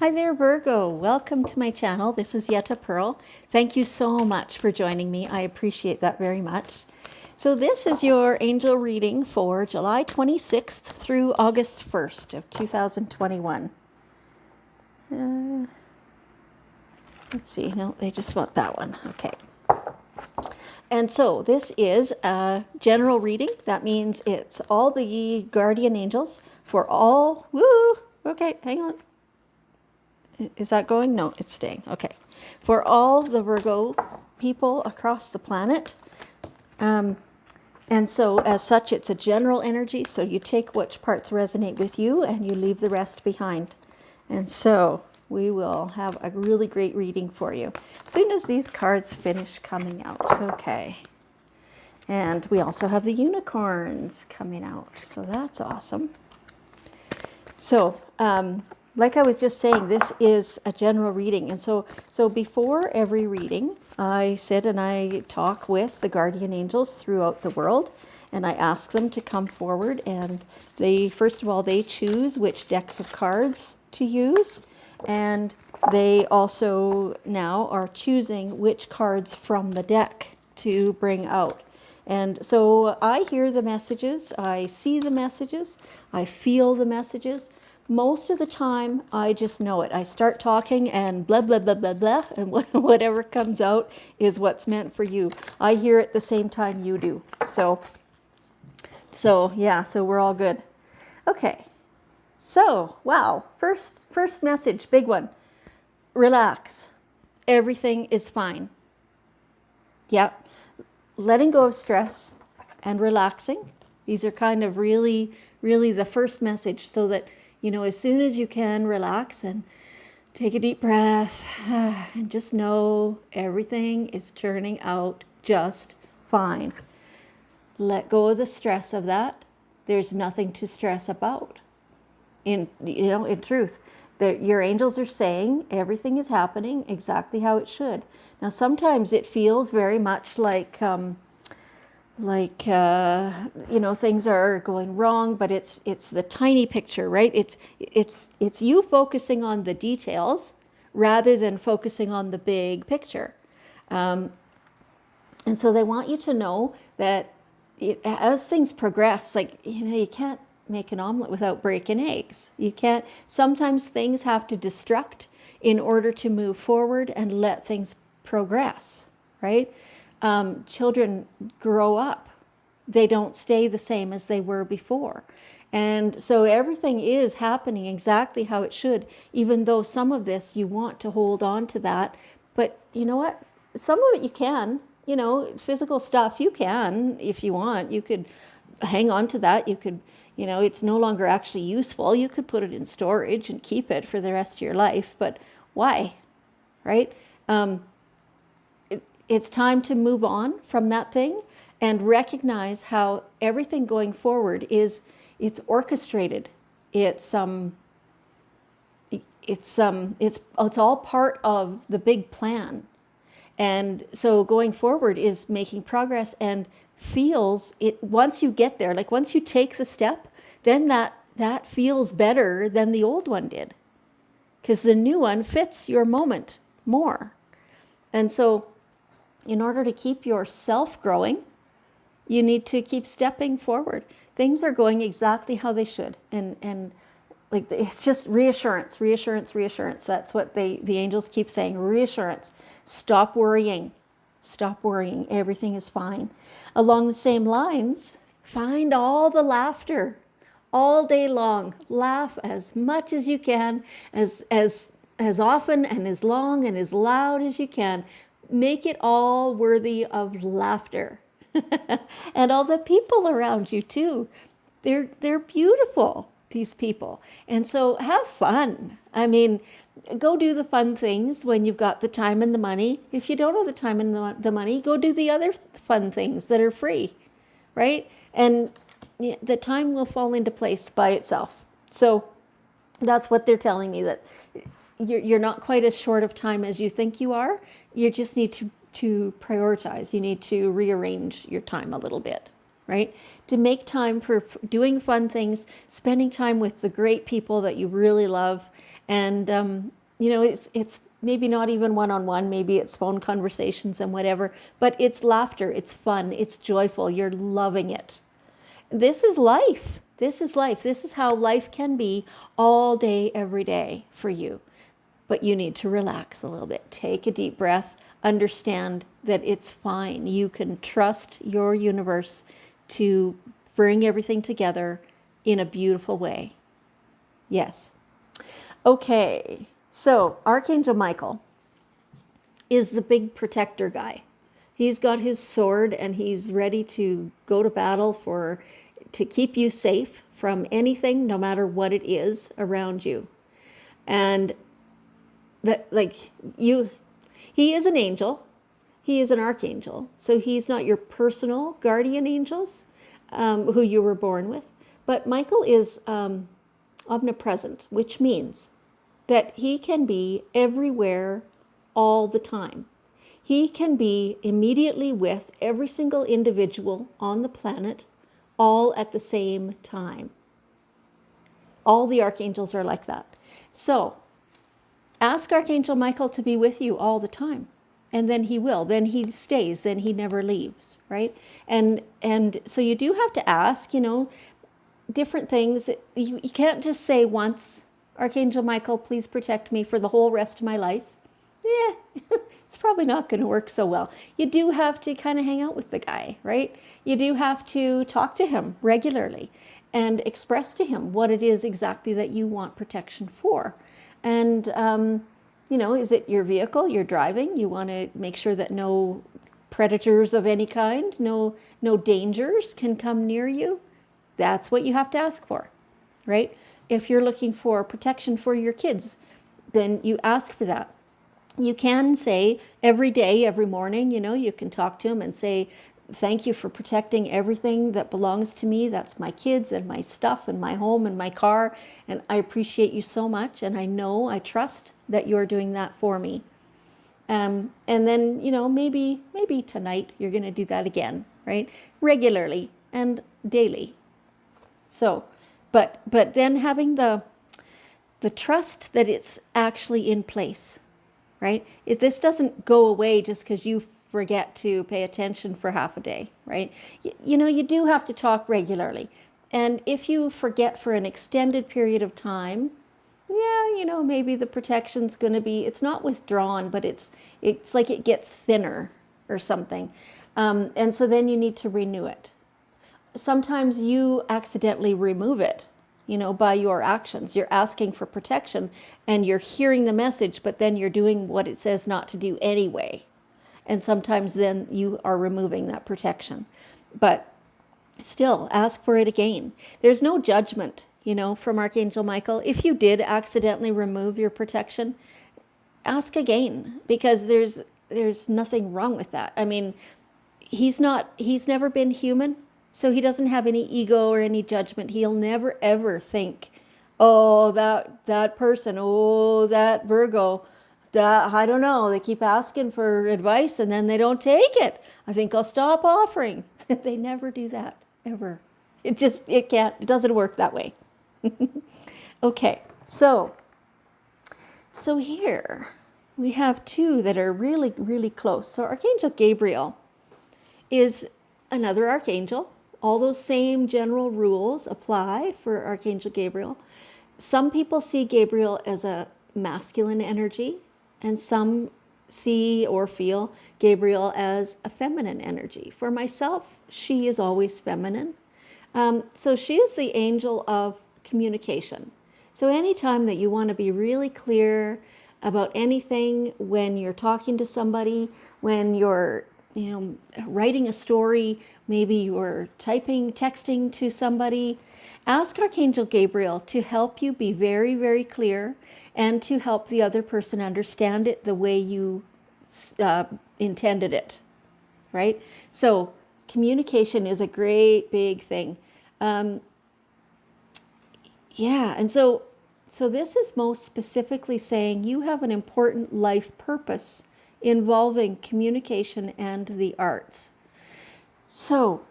Hi there, Virgo. Welcome to my channel. This is Yetta Pearl. Thank you so much for joining me. I appreciate that very much. So this is your angel reading for July 26th through August 1st of 2021. Let's see. No, they just want that one. Okay. And so this is a general reading. That means it's all the guardian angels for all. Woo! Okay, hang on. Is that going? No, it's staying. Okay. For all the Virgo people across the planet. And so as such, it's a general energy. So you take which parts resonate with you and you leave the rest behind. And so we will have a really great reading for you as soon as these cards finish coming out. Okay. And we also have the unicorns coming out. So that's awesome. So, like I was just saying, this is a general reading. And so before every reading, I sit and I talk with the guardian angels throughout the world. And I ask them to come forward. And first of all, they choose which decks of cards to use. And they also now are choosing which cards from the deck to bring out. And so I hear the messages, I see the messages, I feel the messages. Most of the time, I just know it. I start talking and blah, blah, blah, blah, blah, and whatever comes out is what's meant for you. I hear it the same time you do. So we're all good. Okay. So, wow. First message, big one. Relax. Everything is fine. Yep. Letting go of stress and relaxing. These are kind of really, really the first message, so that, as soon as you can, relax and take a deep breath and just know everything is turning out just fine. Let go of the stress of that. There's nothing to stress about. In truth, your angels are saying everything is happening exactly how it should. Now, sometimes it feels very much like things are going wrong, but it's the tiny picture, right? It's you focusing on the details rather than focusing on the big picture. And so they want you to know that as things progress, you can't make an omelet without breaking eggs. You can't. Sometimes things have to destruct in order to move forward and let things progress, right? Children grow up. They don't stay the same as they were before. And so everything is happening exactly how it should, even though some of this you want to hold on to that. But you know what? Some of it you can, physical stuff you can, if you want. You could hang on to that. You could, it's no longer actually useful. You could put it in storage and keep it for the rest of your life. But why? Right? It's time to move on from that thing and recognize how everything going forward it's orchestrated. It's all part of the big plan. And so going forward is making progress, and feels it once you get there, like once you take the step, then that feels better than the old one did, because the new one fits your moment more. And so in order to keep yourself growing, you need to keep stepping forward. Things are going exactly how they should. And like, it's just reassurance. That's what the angels keep saying. Reassurance. Stop worrying. Everything is fine. Along the same lines, find all the laughter all day long. Laugh as much as you can, as often and as long and as loud as you can. Make it all worthy of laughter. And all the people around you too. They're beautiful, these people. And so have fun. I mean, go do the fun things when you've got the time and the money. If you don't have the time and the money, go do the other fun things that are free, right? And the time will fall into place by itself. So that's what they're telling me, that you're not quite as short of time as you think you are. You just need to prioritize. You need to rearrange your time a little bit, right? To make time for doing fun things, spending time with the great people that you really love, And, it's maybe not even one-on-one, maybe it's phone conversations and whatever, but it's laughter, it's fun, it's joyful, you're loving it. This is life. This is life. This is how life can be all day, every day for you. But you need to relax a little bit. Take a deep breath. Understand that it's fine. You can trust your universe to bring everything together in a beautiful way. Yes. Okay. So, Archangel Michael is the big protector guy. He's got his sword and he's ready to go to battle to keep you safe from anything, no matter what it is around you. And that, like, he is an angel. He is an archangel. So he's not your personal guardian angels, who you were born with. But Michael is omnipresent, which means that he can be everywhere all the time. He can be immediately with every single individual on the planet all at the same time. All the archangels are like that. So ask Archangel Michael to be with you all the time. And then he will. Then he stays. Then he never leaves, right? And so you do have to ask, different things. You can't just say once, Archangel Michael, please protect me for the whole rest of my life. Yeah, it's probably not going to work so well. You do have to kind of hang out with the guy, right? You do have to talk to him regularly and express to him what it is exactly that you want protection for. And, is it your vehicle you're driving? You want to make sure that no predators of any kind, no dangers can come near you. That's what you have to ask for, right? If you're looking for protection for your kids, then you ask for that. You can say every day, every morning, you can talk to him and say, thank you for protecting everything that belongs to me. That's my kids and my stuff and my home and my car. And I appreciate you so much. And I trust that you're doing that for me. And then, maybe tonight you're going to do that again, right? Regularly and daily. So, but then having the trust that it's actually in place. Right? This doesn't go away just because you forget to pay attention for half a day, right? You do have to talk regularly. And if you forget for an extended period of time, maybe the protection's going to be, it's not withdrawn, but it's like it gets thinner or something. And so then you need to renew it. Sometimes you accidentally remove it. By your actions. You're asking for protection and you're hearing the message, but then you're doing what it says not to do anyway. And sometimes then you are removing that protection. But still, ask for it again. There's no judgment, from Archangel Michael. If you did accidentally remove your protection, ask again, because there's nothing wrong with that. I mean, he's never been human. So he doesn't have any ego or any judgment. He'll never, ever think, oh, that person, oh, that Virgo, I don't know, they keep asking for advice and then they don't take it. I think I'll stop offering. They never do that, ever. It doesn't work that way. Okay, so here we have two that are really, really close. So Archangel Gabriel is another archangel. All those same general rules apply for Archangel Gabriel. Some people see Gabriel as a masculine energy, and some see or feel Gabriel as a feminine energy. For myself, she is always feminine. So she is the angel of communication. So anytime that you want to be really clear about anything, when you're talking to somebody, when you're writing a story, maybe you're texting to somebody, ask Archangel Gabriel to help you be very, very clear and to help the other person understand it the way you intended it, right? So communication is a great big thing. And so this is most specifically saying you have an important life purpose involving communication and the arts. So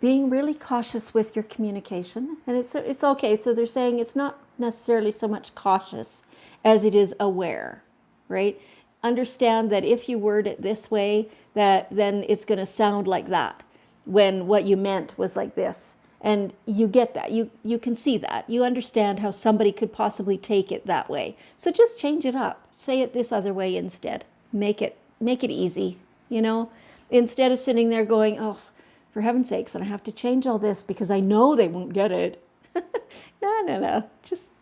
being really cautious with your communication, and it's okay. So they're saying it's not necessarily so much cautious as it is aware, right? Understand that if you word it this way, that then it's going to sound like that when what you meant was like this. And you get that. You can see that. You understand how somebody could possibly take it that way. So just change it up. Say it this other way instead. Make it easy, you know? Instead of sitting there going, "Oh, for heaven's sakes, and I have to change all this because I know they won't get it." No.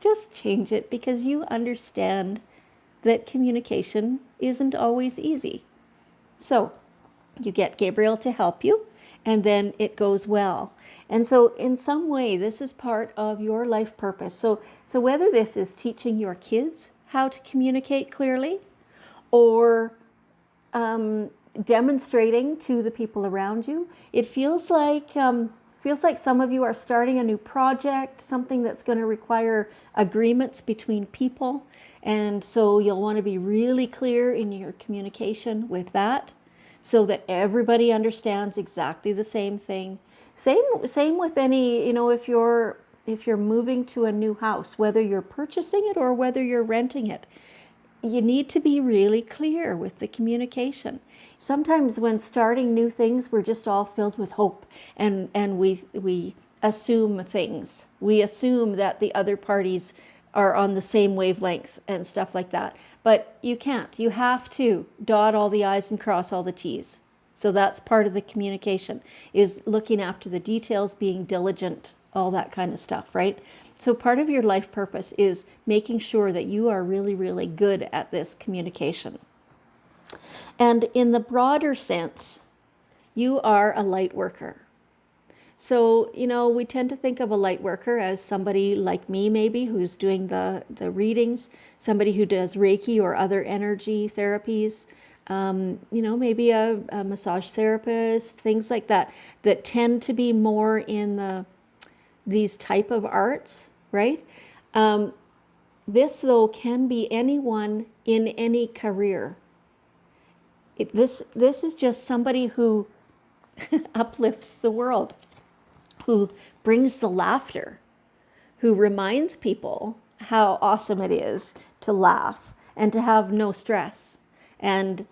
Just change it because you understand that communication isn't always easy. So you get Gabriel to help you, and then it goes well. And so in some way, this is part of your life purpose. So whether this is teaching your kids how to communicate clearly, or demonstrating to the people around you, it feels like some of you are starting a new project, something that's going to require agreements between people. And so you'll want to be really clear in your communication with that so that everybody understands exactly the same thing. Same with any, if you're moving to a new house, whether you're purchasing it or whether you're renting it, you need to be really clear with the communication. Sometimes when starting new things, we're just all filled with hope, and we assume things. We assume that the other parties are on the same wavelength and stuff like that. But you can't. You have to dot all the I's and cross all the T's. So that's part of the communication, is looking after the details, being diligent, all that kind of stuff, right? So part of your life purpose is making sure that you are really, really good at this communication. And in the broader sense, you are a light worker. So, we tend to think of a light worker as somebody like me, maybe, who's doing the readings, somebody who does Reiki or other energy therapies, maybe a massage therapist, things like that tend to be more in these type of arts, right? This, though, can be anyone in any career. This is just somebody who uplifts the world, who brings the laughter, who reminds people how awesome it is to laugh and to have no stress and,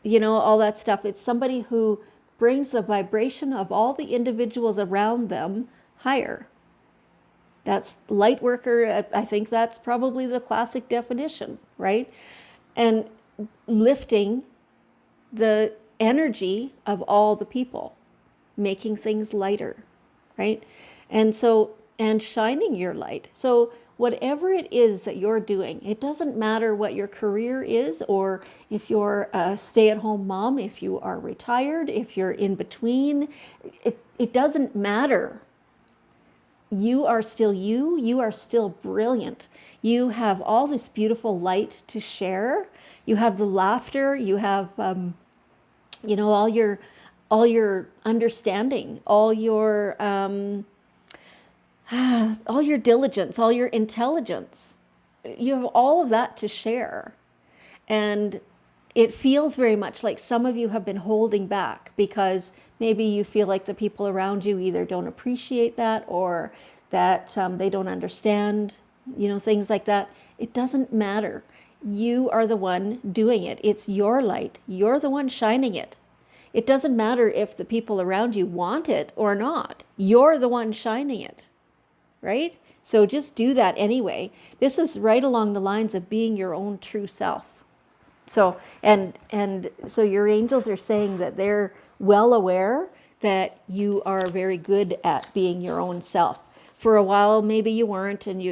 all that stuff. It's somebody who brings the vibration of all the individuals around them higher. That's light worker. I think that's probably the classic definition, right? And lifting the energy of all the people, making things lighter, right? And shining your light. So whatever it is that you're doing, it doesn't matter what your career is, or if you're a stay-at-home mom, if you are retired, if you're in between, it doesn't matter. You are still you. You are still brilliant. You have all this beautiful light to share. You have the laughter. You have, all your understanding, all your diligence, all your intelligence. You have all of that to share. And it feels very much like some of you have been holding back because maybe you feel like the people around you either don't appreciate that or that they don't understand, things like that. It doesn't matter. You are the one doing it. It's your light. You're the one shining it. It doesn't matter if the people around you want it or not. You're the one shining it, right? So just do that anyway. This is right along the lines of being your own true self. So, and so your angels are saying that they're well aware that you are very good at being your own self. For a while, maybe you weren't, and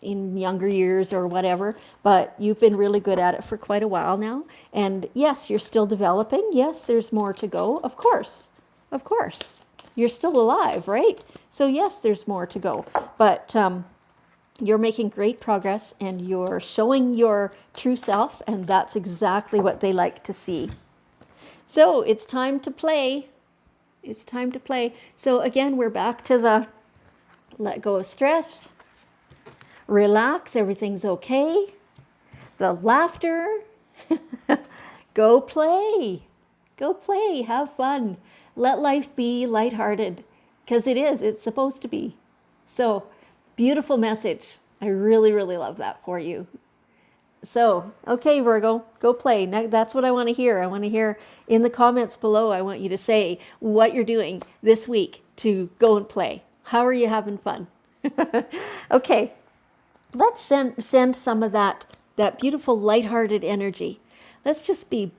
in younger years or whatever, but you've been really good at it for quite a while now. And yes, you're still developing. Yes, there's more to go. Of course. You're still alive, right? So yes, there's more to go. But you're making great progress and you're showing your true self, and that's exactly what they like to see. So it's time to play. It's time to play. So again, we're back to the let go of stress. Relax, everything's okay. The laughter. Go play. Go play. Have fun. Let life be lighthearted, because it's supposed to be. So, beautiful message. I really, really love that for you. So, okay, Virgo, go play. Now, that's what I want to hear. I want to hear in the comments below, I want you to say what you're doing this week to go and play. How are you having fun? Okay, let's send some of that beautiful lighthearted energy. Let's just be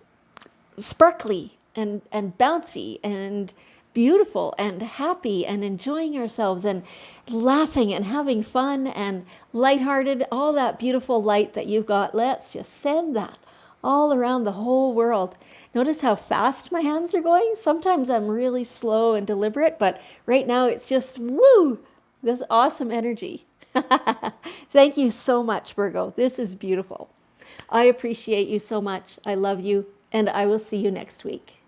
sparkly and bouncy and beautiful and happy and enjoying ourselves and laughing and having fun and lighthearted, all that beautiful light that you've got. Let's just send that all around the whole world. Notice how fast my hands are going? Sometimes I'm really slow and deliberate, but right now it's just woo, this awesome energy. Thank you so much, Virgo. This is beautiful. I appreciate you so much. I love you, and I will see you next week.